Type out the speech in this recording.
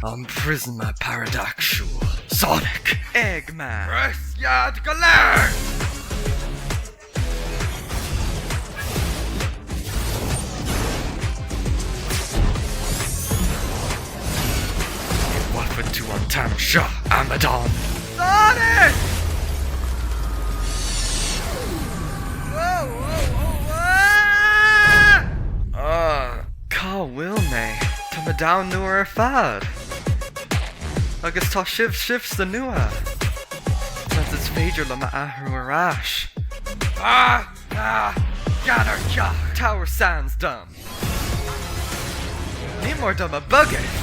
Unprison my Paradoxual. Sonic. Eggman. Press Yard Galar! Waffle to Untam Shah Amadon. Sonic! Whoa, whoa, whoa, ah! Carl Wilme. Tamadown Nuer Fad. Agus tá shifts the nua. That's its Phaedra Lama Ahru Arash. Gather Jack! Tower Sands dumb. Need more dumb a bucket.